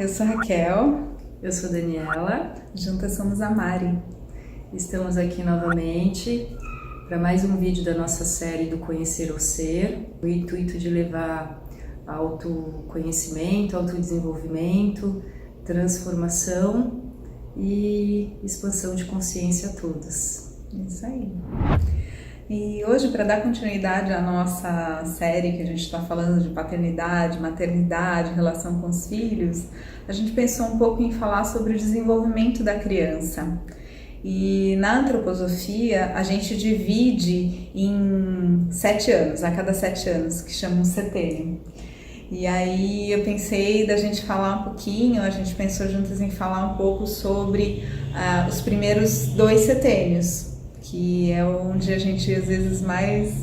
Eu sou a Raquel. Eu sou a Daniela. Juntas somos a Mari. Estamos aqui novamente para mais um vídeo da nossa série do Conhecer o Ser. O intuito de levar autoconhecimento, autodesenvolvimento, transformação e expansão de consciência a todos. Isso aí. E hoje, para dar continuidade à nossa série que a gente está falando de paternidade, maternidade, relação com os filhos, a gente pensou um pouco em falar sobre o desenvolvimento da criança. E na antroposofia, a gente divide em 7 anos, a cada 7 anos, que chama um setênio. E aí eu pensei da gente falar um pouquinho, a gente pensou juntas em falar um pouco sobre os primeiros 2 setênios, que é onde a gente às vezes mais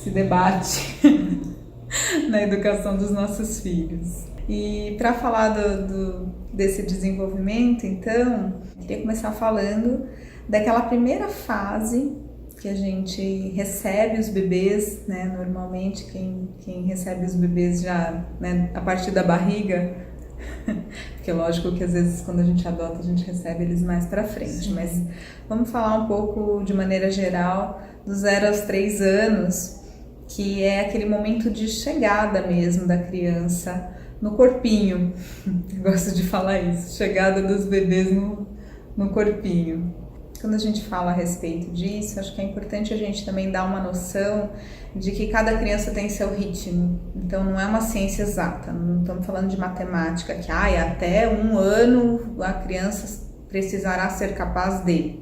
se debate na educação dos nossos filhos. E para falar desse desenvolvimento, então, queria começar falando daquela primeira fase que a gente recebe os bebês, né? Normalmente quem recebe os bebês já, né, a partir da barriga, porque é lógico que às vezes quando a gente adota a gente recebe eles mais para frente. Sim. Mas vamos falar um pouco de maneira geral do 0 aos 3 anos, que é aquele momento de chegada mesmo da criança no corpinho. Eu gosto de falar isso, chegada dos bebês no corpinho. Quando a gente fala a respeito disso, acho que é importante a gente também dar uma noção de que cada criança tem seu ritmo. Então não é uma ciência exata, não estamos falando de matemática, que até 1 ano a criança precisará ser capaz de.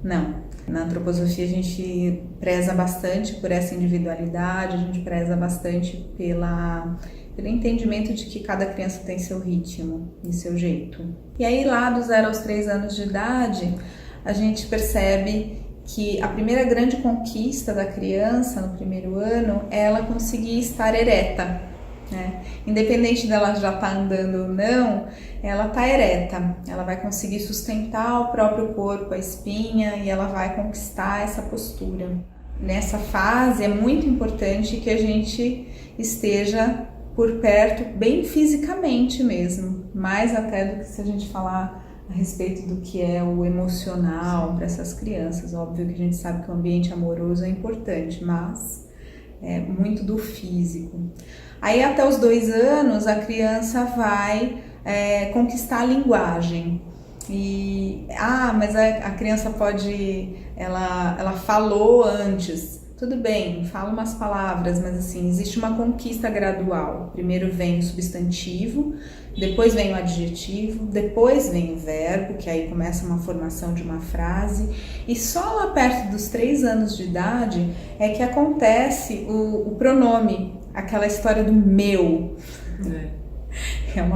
Não. Na antroposofia a gente preza bastante por essa individualidade, a gente preza bastante pelo entendimento de que cada criança tem seu ritmo e seu jeito. E aí lá dos 0 aos 3 anos de idade, a gente percebe que a primeira grande conquista da criança no primeiro ano é ela conseguir estar ereta, né? Independente dela já estar andando ou não, ela está ereta, ela vai conseguir sustentar o próprio corpo, a espinha, e ela vai conquistar essa postura. Nessa fase é muito importante que a gente esteja por perto, bem fisicamente mesmo, mais até do que se a gente falar a respeito do que é o emocional para essas crianças. Óbvio que a gente sabe que o ambiente amoroso é importante, mas é muito do físico. Aí até os 2 anos a criança vai conquistar a linguagem. Mas a criança pode, ela falou antes. Tudo bem, fala umas palavras, mas assim, existe uma conquista gradual. Primeiro vem o substantivo, depois vem o adjetivo, depois vem o verbo, que aí começa uma formação de uma frase. E só lá perto dos 3 anos de idade é que acontece o pronome, aquela história do meu.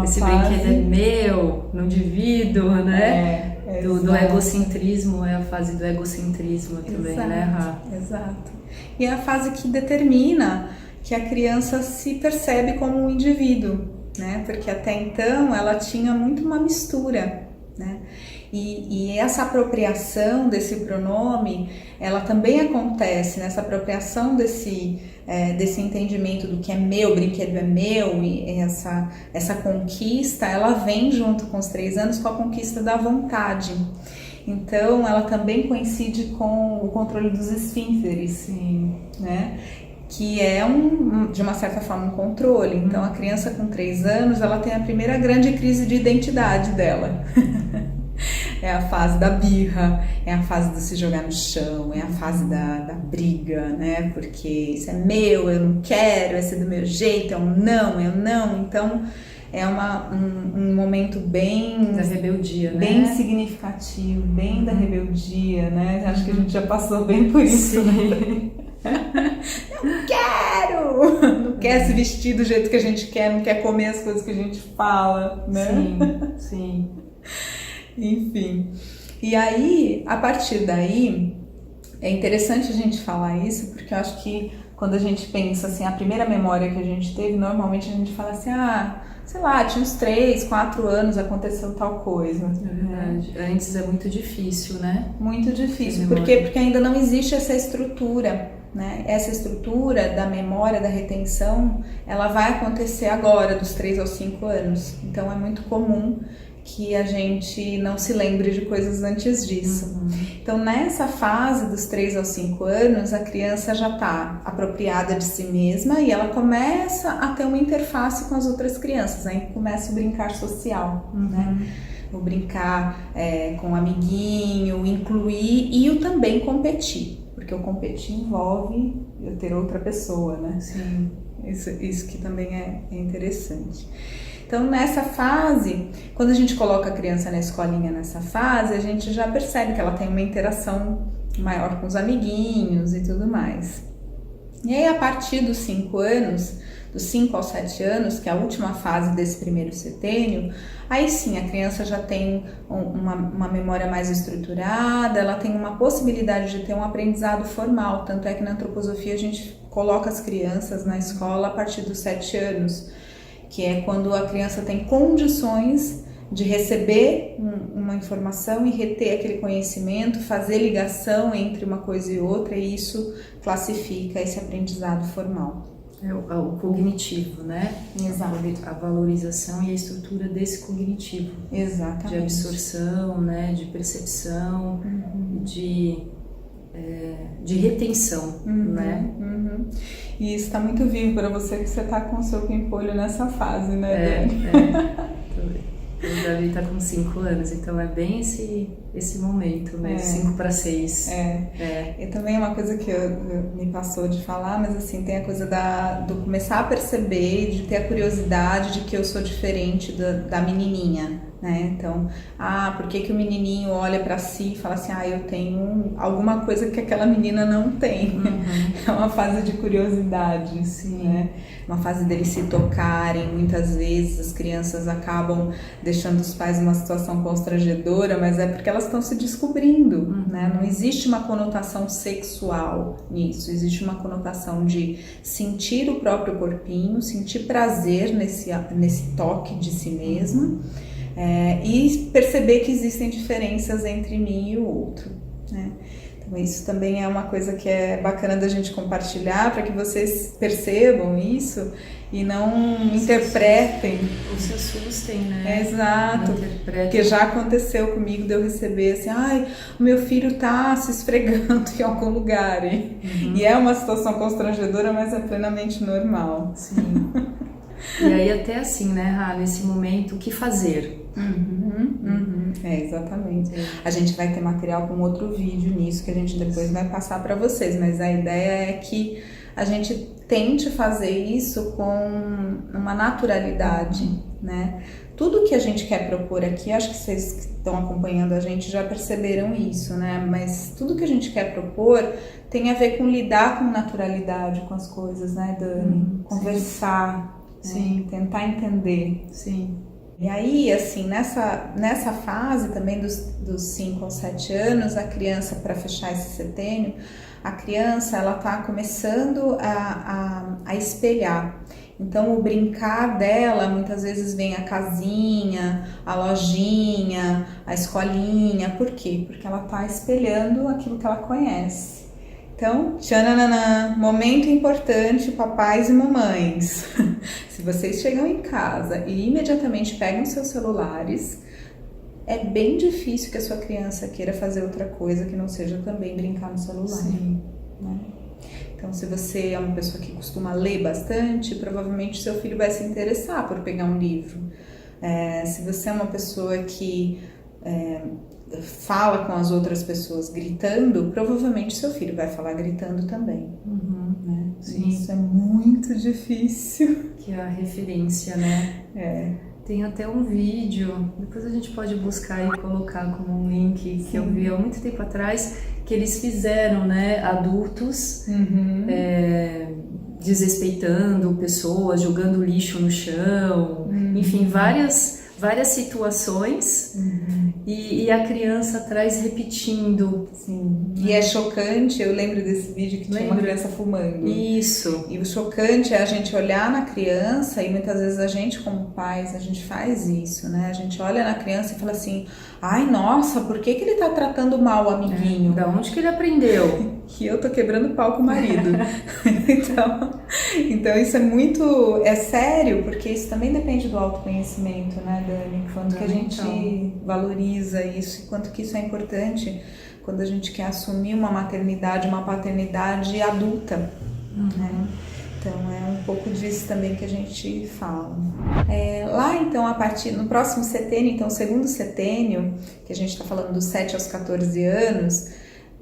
Esse brinquedo é meu, não divido, né? Do egocentrismo, é a fase do egocentrismo também, exato, né, Rá? Exato. E é a fase que determina que a criança se percebe como um indivíduo, né? Porque até então ela tinha muito uma mistura, né? E essa apropriação desse pronome, ela também acontece nessa apropriação desse entendimento do que é meu, o brinquedo é meu, e essa conquista, ela vem junto com os 3 anos com a conquista da vontade. Então, ela também coincide com o controle dos esfíncteres, sim, né? Que é de uma certa forma um controle. Então, a criança com 3 anos, ela tem a primeira grande crise de identidade dela. É a fase da birra, é a fase do se jogar no chão, é a fase da briga, né? Porque isso é meu, eu não quero, esse é do meu jeito, é um não. Então, é um momento bem... da rebeldia, né? Bem significativo, bem da rebeldia, né? Acho que a gente já passou bem por isso, né? Não quero! Não quer se vestir do jeito que a gente quer, não quer comer as coisas que a gente fala, né? Sim. Enfim. E aí, a partir daí, é interessante a gente falar isso, porque eu acho que quando a gente pensa assim, a primeira memória que a gente teve, normalmente a gente fala assim, sei lá, tinha uns 3, 4 anos, aconteceu tal coisa. É verdade. Antes é muito difícil, né? Muito difícil. Por quê? Porque ainda não existe essa estrutura. né? Essa estrutura da memória, da retenção, ela vai acontecer agora, dos 3 aos 5 anos. Então é muito comum que a gente não se lembre de coisas antes disso. Então nessa fase dos 3 aos 5 anos, a criança já está apropriada de si mesma e ela começa a ter uma interface com as outras crianças, aí começa o brincar social, né? O brincar com o amiguinho, incluir e o também competir, porque o competir envolve eu ter outra pessoa, né? Sim. Isso que também é interessante. Então, nessa fase, quando a gente coloca a criança na escolinha nessa fase, a gente já percebe que ela tem uma interação maior com os amiguinhos e tudo mais. E aí, a partir dos 5 anos, dos 5 aos 7 anos, que é a última fase desse primeiro setênio, aí sim, a criança já tem uma memória mais estruturada, ela tem uma possibilidade de ter um aprendizado formal, tanto é que na antroposofia a gente coloca as crianças na escola a partir dos 7 anos, que é quando a criança tem condições de receber uma informação e reter aquele conhecimento, fazer ligação entre uma coisa e outra, e isso classifica esse aprendizado formal. É o cognitivo, né? Exato. A valorização e a estrutura desse cognitivo. Exatamente. De absorção, né? De percepção, de retenção, né? E isso está muito vivo para você, que você está com o seu pimpolho nessa fase, né, Dani? O Davi está com 5 anos, então é bem esse momento, né? 5 para 6. E também é uma coisa que me passou de falar, mas assim, tem a coisa do começar a perceber, de ter a curiosidade de que eu sou diferente da menininha, né? Então, por que o menininho olha para si e fala assim, eu tenho alguma coisa que aquela menina não tem. É uma fase de curiosidade, sim, né? Uma fase deles se tocarem. Muitas vezes as crianças acabam deixando os pais numa situação constrangedora, mas é porque elas estão se descobrindo, né? Não existe uma conotação sexual nisso, existe uma conotação de sentir o próprio corpinho, sentir prazer nesse toque de si mesma. E perceber que existem diferenças entre mim e o outro, né? Então isso também é uma coisa que é bacana da gente compartilhar, para que vocês percebam isso e não interpretem. Ou se assustem, né? Exato, porque já aconteceu comigo de eu receber assim, o meu filho tá se esfregando em algum lugar, hein? E é uma situação constrangedora, mas é plenamente normal. Sim. E aí até assim, né, Rá, nesse momento, o que fazer? Exatamente. A gente vai ter material com outro vídeo nisso, que a gente depois vai passar para vocês, mas a ideia é que a gente tente fazer isso com uma naturalidade, né? Tudo que a gente quer propor aqui, acho que vocês que estão acompanhando a gente já perceberam isso, né? Mas tudo que a gente quer propor tem a ver com lidar com naturalidade com as coisas, né, Dani? Conversar, sim. Tentar entender. Sim. E aí, assim, nessa fase também dos 5 aos 7 anos, a criança, para fechar esse setênio, a criança, ela tá começando a espelhar. Então, o brincar dela, muitas vezes vem a casinha, a lojinha, a escolinha. Por quê? Porque ela tá espelhando aquilo que ela conhece. Então, tchananã, momento importante, papais e mamães. Se vocês chegam em casa e imediatamente pegam seus celulares, é bem difícil que a sua criança queira fazer outra coisa que não seja também brincar no celular. Sim. Né? Então, se você é uma pessoa que costuma ler bastante, provavelmente seu filho vai se interessar por pegar um livro. Se você é uma pessoa que fala com as outras pessoas gritando, provavelmente seu filho vai falar gritando também. Né? Isso é muito difícil. Que é a referência, né? Tem até um vídeo, depois a gente pode buscar e colocar como um link, que eu vi há muito tempo atrás, que eles fizeram, né? Adultos desrespeitando pessoas, jogando lixo no chão, enfim, várias situações. E a criança atrás repetindo. Sim. E é chocante, eu lembro desse vídeo que tinha uma criança fumando. Isso. E o chocante é a gente olhar na criança, e muitas vezes a gente como pais, a gente faz isso, né? A gente olha na criança e fala assim, ai, nossa, por que ele tá tratando mal o amiguinho? Da onde que ele aprendeu? Que eu tô quebrando pau com o marido. então isso é sério, porque isso também depende do autoconhecimento, né, Dani? Quanto que a gente valoriza isso e quanto que isso é importante quando a gente quer assumir uma maternidade, uma paternidade adulta, né? Então é um pouco disso também que a gente fala. Lá então, no próximo setênio, então o segundo setênio, que a gente está falando dos 7 aos 14 anos,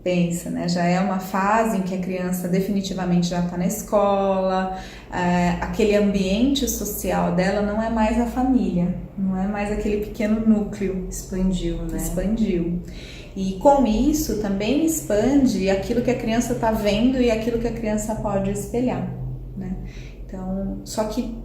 pensa, né? Já é uma fase em que a criança definitivamente já está na escola, aquele ambiente social dela não é mais a família, não é mais aquele pequeno núcleo. Expandiu, né? Expandiu. E com isso também expande aquilo que a criança está vendo e aquilo que a criança pode espelhar, né? Então, só que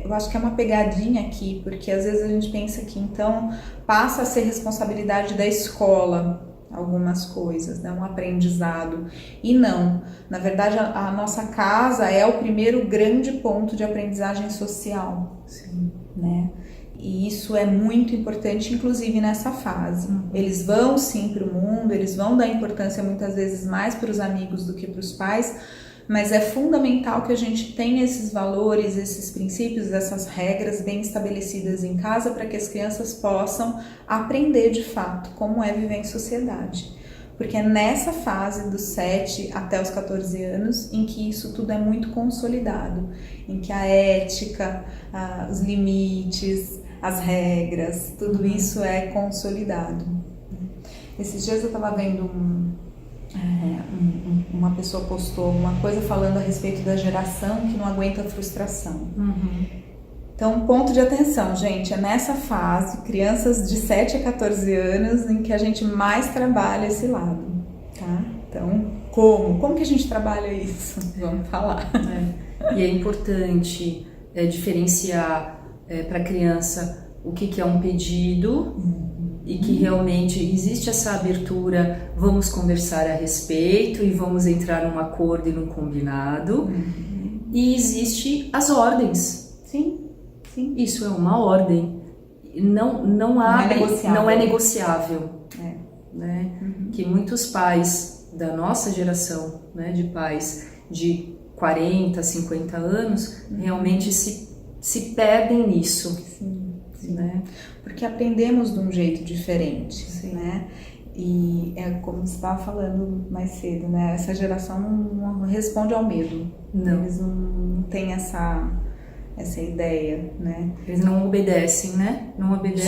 eu acho que é uma pegadinha aqui, porque às vezes a gente pensa que então passa a ser responsabilidade da escola algumas coisas, né? Um aprendizado. E não, na verdade a nossa casa é o primeiro grande ponto de aprendizagem social. Sim. Né? E isso é muito importante, inclusive nessa fase. Eles vão sim para o mundo, eles vão dar importância muitas vezes mais para os amigos do que para os pais, mas é fundamental que a gente tenha esses valores, esses princípios, essas regras bem estabelecidas em casa para que as crianças possam aprender de fato como é viver em sociedade. Porque é nessa fase dos 7 até os 14 anos em que isso tudo é muito consolidado, em que a ética, os limites, as regras, tudo isso é consolidado. Esses dias eu estava vendo uma pessoa postou uma coisa falando a respeito da geração que não aguenta a frustração. Então, ponto de atenção, gente, é nessa fase, crianças de 7 a 14 anos, em que a gente mais trabalha esse lado, tá? Então, como que a gente trabalha isso? Vamos falar. E é importante diferenciar para a criança o que é um pedido e que realmente existe essa abertura, vamos conversar a respeito e vamos entrar num acordo e num combinado. E existe as ordens. Sim. Isso é uma ordem. Não é negociável. Né? Que muitos pais da nossa geração, né, de pais de 40, 50 anos, realmente se perdem nisso. Sim. Né? Porque aprendemos de um jeito diferente, né? E é como você estava falando mais cedo, né? Essa geração não responde ao medo. Não. Eles não têm essa ideia, né? Eles não obedecem, né? Não obedecem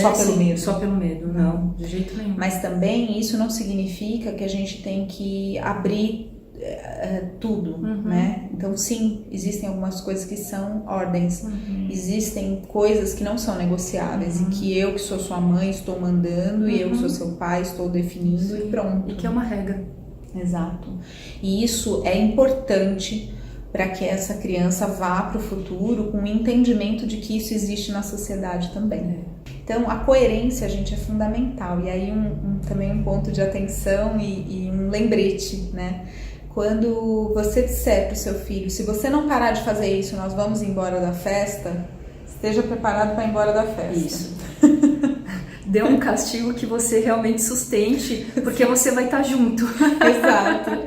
só pelo medo, não, de jeito nenhum. Mas também isso não significa que a gente tem que abrir tudo, né? Então sim, existem algumas coisas que são ordens, existem coisas que não são negociáveis e que eu que sou sua mãe estou mandando e eu que sou seu pai estou definindo e pronto. E que é uma regra. Exato. E isso é importante para que essa criança vá para o futuro com o entendimento de que isso existe na sociedade também. Então, a coerência, gente, é fundamental. E aí também um ponto de atenção e um lembrete, né? Quando você disser para o seu filho, se você não parar de fazer isso, nós vamos embora da festa, esteja preparado para ir embora da festa. Isso. Dê um castigo que você realmente sustente, porque você vai estar junto.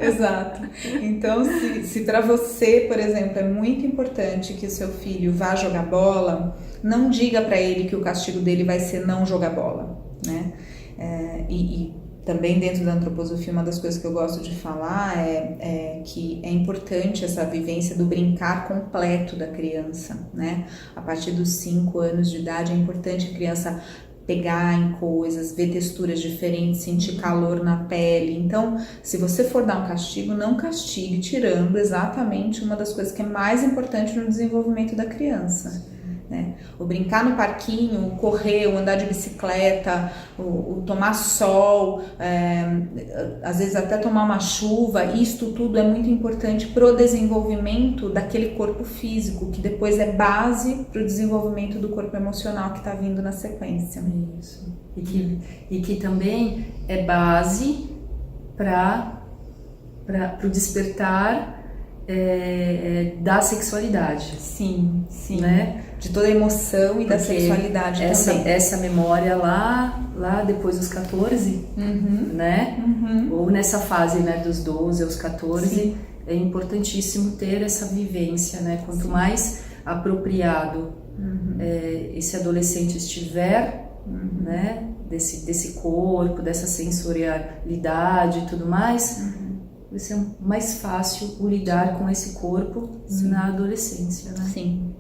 Exato. Então, se para você, por exemplo, é muito importante que o seu filho vá jogar bola, não diga para ele que o castigo dele vai ser não jogar bola, né? E também dentro da antroposofia, uma das coisas que eu gosto de falar é que é importante essa vivência do brincar completo da criança, né? A partir dos 5 anos de idade é importante a criança pegar em coisas, ver texturas diferentes, sentir calor na pele. Então, se você for dar um castigo, não castigue tirando exatamente uma das coisas que é mais importante no desenvolvimento da criança, né? O brincar no parquinho, o correr, o andar de bicicleta, o tomar sol, às vezes até tomar uma chuva, isto tudo é muito importante para o desenvolvimento daquele corpo físico, que depois é base para o desenvolvimento do corpo emocional que está vindo na sequência. Isso. E que também é base para o despertar da sexualidade. Sim, sim. Né? De toda a emoção e da sexualidade também. Essa memória lá depois dos 14, né? Ou nessa fase, né, dos 12 aos 14, sim. É importantíssimo ter essa vivência, né? Quanto sim. mais apropriado esse adolescente estiver, né? Desse corpo, dessa sensorialidade e tudo mais, vai ser mais fácil o lidar com esse corpo sim. na adolescência, né? Sim.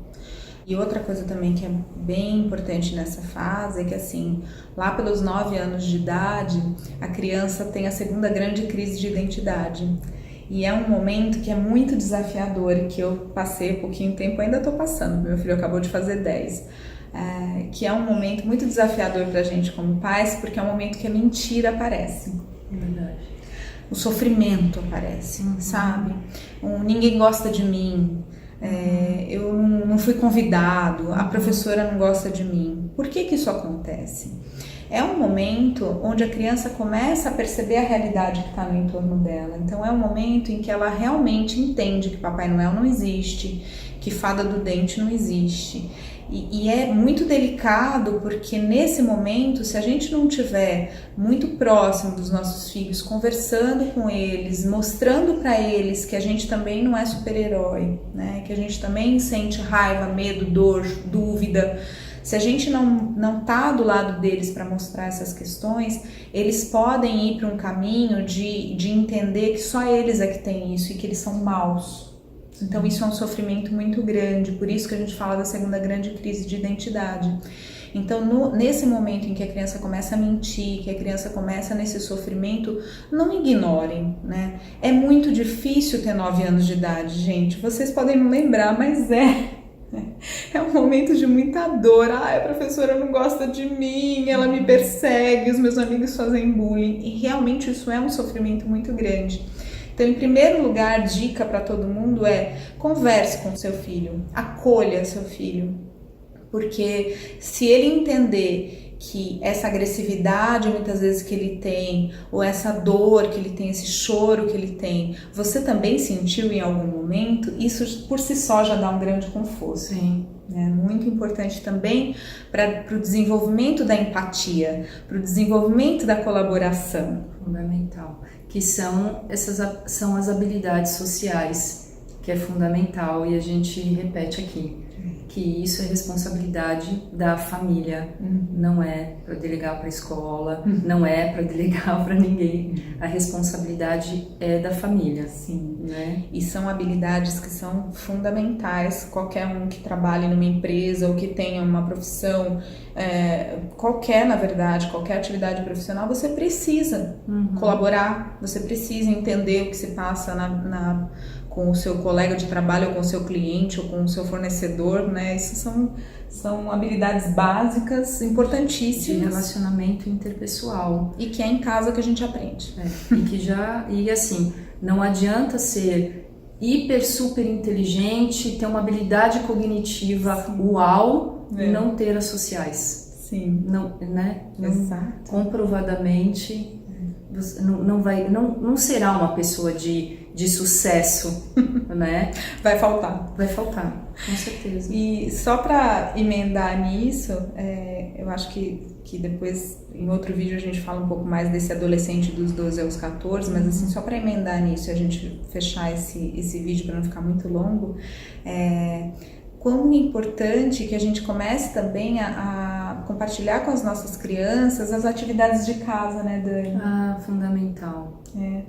E outra coisa também que é bem importante nessa fase é que, assim, lá pelos 9 anos de idade, a criança tem a segunda grande crise de identidade. E é um momento que é muito desafiador, que eu passei pouquinho tempo, ainda estou passando, meu filho acabou de fazer 10. Que é um momento muito desafiador pra gente como pais, porque é um momento que a mentira aparece. É verdade. O sofrimento aparece, sabe? Ninguém gosta de mim, eu não fui convidado, a professora não gosta de mim. Por que isso acontece? É um momento onde a criança começa a perceber a realidade que está no entorno dela. Então é um momento em que ela realmente entende que Papai Noel não existe, que Fada do Dente não existe. E é muito delicado porque nesse momento, se a gente não tiver muito próximo dos nossos filhos, conversando com eles, mostrando para eles que a gente também não é super-herói, né? Que a gente também sente raiva, medo, dor, dúvida. Se a gente não tá do lado deles para mostrar essas questões, eles podem ir para um caminho de entender que só eles é que têm isso e que eles são maus. Então isso é um sofrimento muito grande, por isso que a gente fala da segunda grande crise de identidade. Então nesse momento em que a criança começa a mentir, que a criança começa nesse sofrimento, não ignorem, né? É muito difícil ter 9 anos de idade, gente, vocês podem não lembrar, mas é um momento de muita dor. A professora não gosta de mim, ela me persegue, os meus amigos fazem bullying, e realmente isso é um sofrimento muito grande. Então, em primeiro lugar, dica para todo mundo converse com seu filho, acolha seu filho, porque se ele entender que essa agressividade muitas vezes que ele tem, ou essa dor que ele tem, esse choro que ele tem, você também sentiu em algum momento, isso por si só já dá um grande conforto. Sim. É muito importante também para o desenvolvimento da empatia, para o desenvolvimento da colaboração. Fundamental. Que são as habilidades sociais, que é fundamental, e a gente repete aqui, que isso é responsabilidade da família, não é para delegar para a escola, não é para delegar para ninguém, a responsabilidade é da família. Sim, né? E são habilidades que são fundamentais, qualquer um que trabalhe numa empresa ou que tenha uma profissão, na verdade, qualquer atividade profissional, você precisa colaborar, você precisa entender o que se passa com o seu colega de trabalho, ou com o seu cliente, ou com o seu fornecedor, né? Isso são habilidades básicas, importantíssimas. De relacionamento interpessoal. E que é em casa que a gente aprende. E assim, não adianta ser hiper, super inteligente, ter uma habilidade cognitiva uau e não ter as sociais. Sim. Não, né? Exato. Comprovadamente, não será uma pessoa de sucesso, né? Vai faltar, com certeza. E só para emendar nisso, eu acho que depois em outro vídeo a gente fala um pouco mais desse adolescente dos 12 aos 14, mas assim, só para emendar nisso e a gente fechar esse vídeo para não ficar muito longo, quão importante que a gente comece também a compartilhar com as nossas crianças as atividades de casa, né, Dani? Fundamental.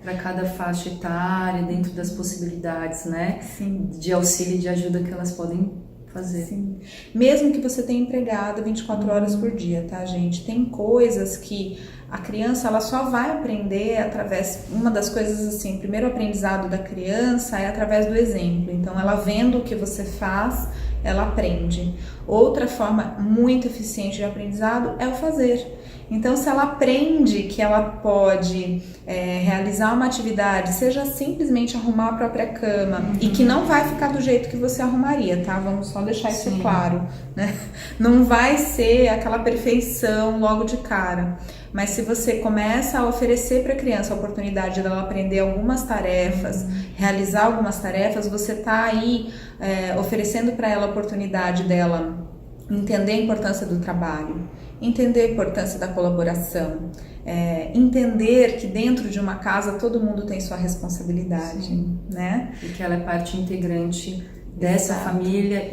Para cada faixa etária, dentro das possibilidades, né? Sim. De auxílio e de ajuda que elas podem fazer. Sim. Mesmo que você tenha empregado 24 horas por dia, tá, gente? Tem coisas que a criança ela só vai aprender através, uma das coisas assim, o primeiro aprendizado da criança é através do exemplo. Então ela vendo o que você faz, ela aprende. Outra forma muito eficiente de aprendizado é o fazer. Então, se ela aprende que ela pode realizar uma atividade, seja simplesmente arrumar a própria cama, e que não vai ficar do jeito que você arrumaria, tá? Vamos só deixar isso claro, né? Não vai ser aquela perfeição logo de cara. Mas se você começa a oferecer para a criança a oportunidade dela aprender algumas tarefas, realizar algumas tarefas, você está aí oferecendo para ela a oportunidade dela entender a importância do trabalho, entender a importância da colaboração, entender que dentro de uma casa todo mundo tem sua responsabilidade, né? E que ela é parte integrante dessa família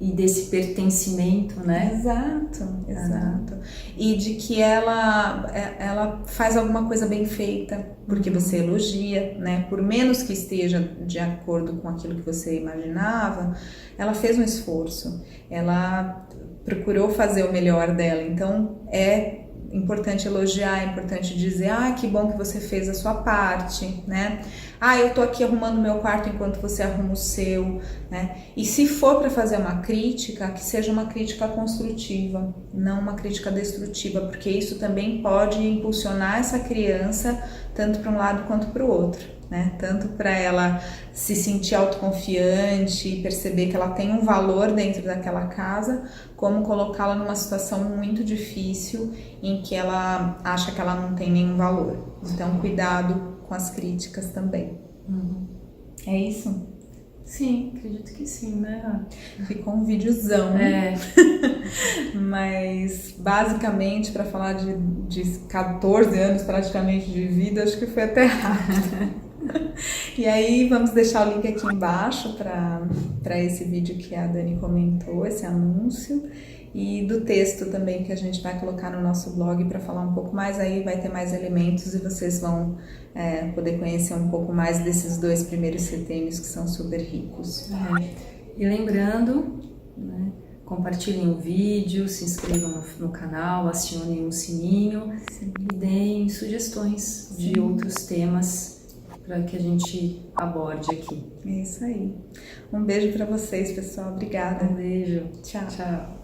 e desse pertencimento, né? Exato. E de que ela faz alguma coisa bem feita, porque você elogia, né? Por menos que esteja de acordo com aquilo que você imaginava, ela fez um esforço, ela procurou fazer o melhor dela. Então é importante elogiar, é importante dizer, que bom que você fez a sua parte, né? Eu tô aqui arrumando o meu quarto enquanto você arruma o seu, né? E se for para fazer uma crítica, que seja uma crítica construtiva, não uma crítica destrutiva, porque isso também pode impulsionar essa criança tanto para um lado quanto para o outro, né? Tanto para ela se sentir autoconfiante, perceber que ela tem um valor dentro daquela casa, como colocá-la numa situação muito difícil em que ela acha que ela não tem nenhum valor. Então, cuidado com as críticas também. É isso? Sim, acredito que sim, né? Ficou um videozão. Mas, basicamente, para falar de 14 anos praticamente de vida, acho que foi até rápido. E aí, vamos deixar o link aqui embaixo para esse vídeo que a Dani comentou, esse anúncio. E do texto também que a gente vai colocar no nosso blog para falar um pouco mais, aí vai ter mais elementos e vocês vão poder conhecer um pouco mais desses 2 primeiros setênios que são super ricos. E lembrando, né, compartilhem o vídeo, se inscrevam no canal, acionem o sininho e deem sugestões de outros temas para que a gente aborde aqui. É isso aí. Um beijo para vocês, pessoal. Obrigada. Um beijo. Tchau. Tchau.